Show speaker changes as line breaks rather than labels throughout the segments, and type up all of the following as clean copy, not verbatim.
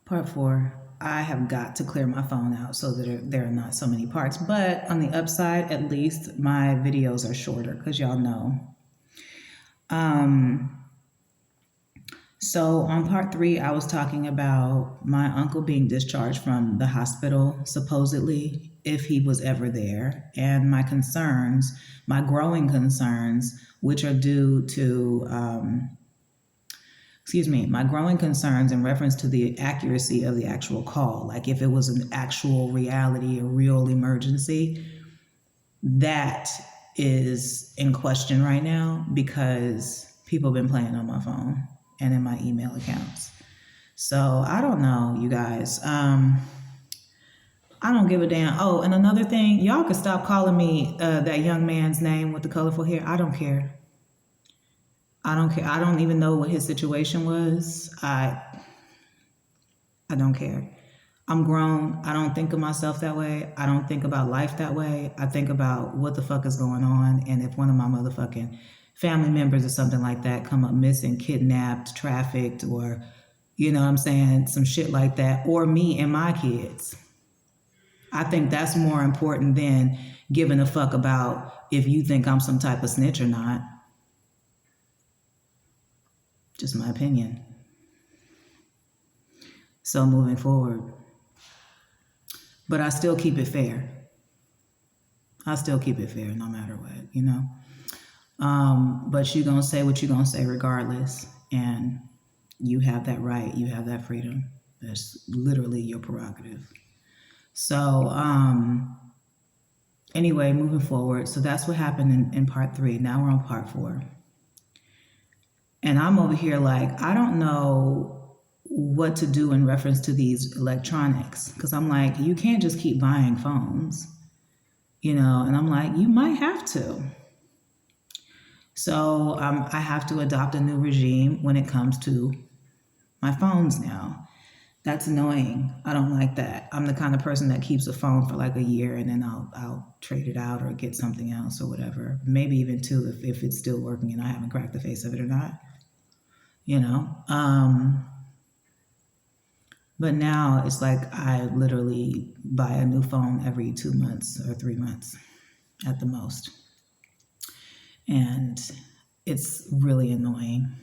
Part 4. I have got to clear my phone out so that there are not so many parts. But on the upside, at least my videos are shorter because y'all know. So on part 3, I was talking about my uncle being discharged from the hospital, supposedly, if he was ever there, and my concerns, my growing concerns, which are due to my growing concerns in reference to the accuracy of the actual call. Like if it was an actual reality, a real emergency, that is in question right now because people have been playing on my phone and in my email accounts. So I don't know, you guys. I don't give a damn. Oh, and another thing, y'all could stop calling me that young man's name with the colorful hair. I don't care. I don't care. I don't even know what his situation was. I don't care. I'm grown. I don't think of myself that way. I don't think about life that way. I think about what the fuck is going on. And if one of my motherfucking family members or something like that come up missing, kidnapped, trafficked, or, you know what I'm saying, some shit like that, or me and my kids, I think that's more important than giving a fuck about if you think I'm some type of snitch or not. Just my opinion. So moving forward. But I still keep it fair. I still keep it fair no matter what, you know? But you gonna say what you gonna say regardless. And you have that right. You have that freedom. That's literally your prerogative. So, anyway, moving forward. So that's what happened in part 3. Now we're on part 4. And I'm over here like, I don't know what to do in reference to these electronics. Because I'm like, you can't just keep buying phones, you know? And I'm like, you might have to. So I have to adopt a new regime when it comes to my phones now. That's annoying. I don't like that. I'm the kind of person that keeps a phone for like a year and then I'll trade it out or get something else or whatever. Maybe even 2 if it's still working and I haven't cracked the face of it or not. You know? But now it's like I literally buy a new phone every 2 months or 3 months at the most. And it's really annoying.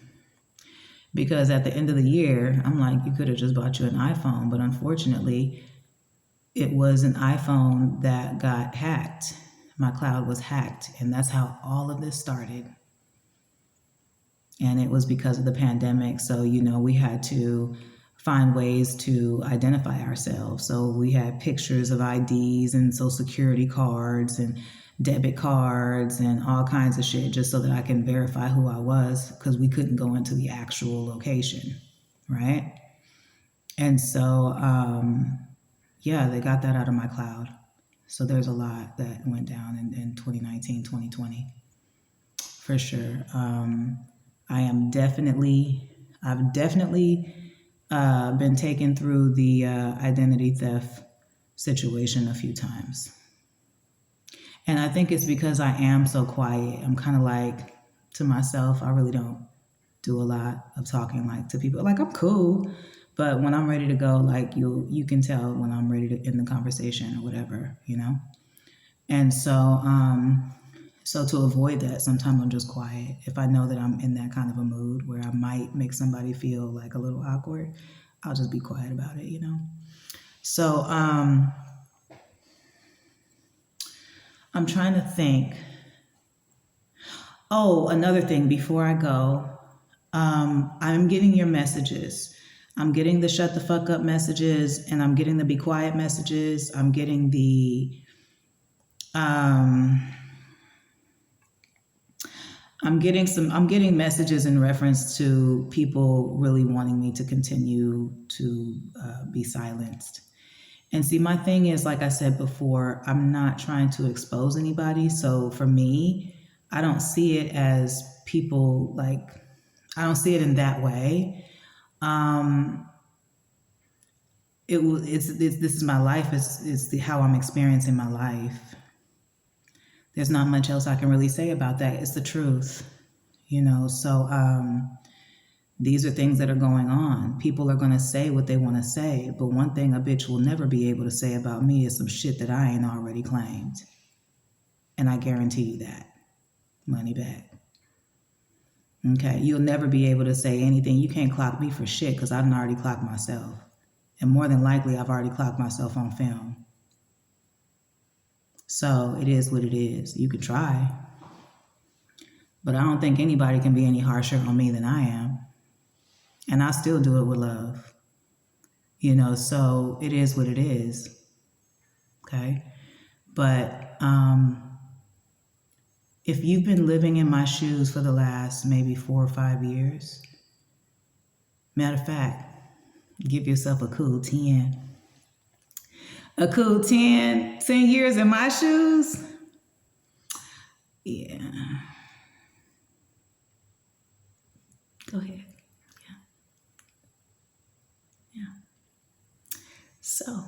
Because at the end of the year, I'm like, you could have just bought you an iPhone. But unfortunately, it was an iPhone that got hacked. My cloud was hacked. And that's how all of this started. And it was because of the pandemic. So, you know, we had to find ways to identify ourselves. So we had pictures of IDs and social security cards and debit cards and all kinds of shit just so that I can verify who I was because we couldn't go into the actual location, right? And so, yeah, they got that out of my cloud. So there's a lot that went down in 2019, 2020, for sure. I've definitely been taken through the identity theft situation a few times. And I think it's because I am so quiet. I'm kind of like to myself, I really don't do a lot of talking like to people. Like I'm cool, but when I'm ready to go, like you can tell when I'm ready to end the conversation or whatever, you know? And so, so to avoid that, sometimes I'm just quiet. If I know that I'm in that kind of a mood where I might make somebody feel like a little awkward, I'll just be quiet about it, you know? So, I'm trying to think. Oh, another thing before I go, I'm getting your messages. I'm getting the shut the fuck up messages and I'm getting the be quiet messages. I'm getting the, I'm getting messages in reference to people really wanting me to continue to be silenced. And see, my thing is, like I said before, I'm not trying to expose anybody. So for me, I don't see it as people like, I don't see it in that way. This is my life. It's how I'm experiencing my life. There's not much else I can really say about that. It's the truth, you know. So These are things that are going on. People are going to say what they want to say, but one thing a bitch will never be able to say about me is some shit that I ain't already claimed. And I guarantee you that. Money back. Okay, you'll never be able to say anything. You can't clock me for shit because I've already clocked myself. And more than likely, I've already clocked myself on film. So it is what it is. You can try. But I don't think anybody can be any harsher on me than I am. And I still do it with love. So it is what it is. Okay? But if you've been living in my shoes for the last maybe 4 or 5 years, matter of fact, give yourself a cool 10. A cool 10 years in my shoes? Yeah. Go ahead. Yeah. So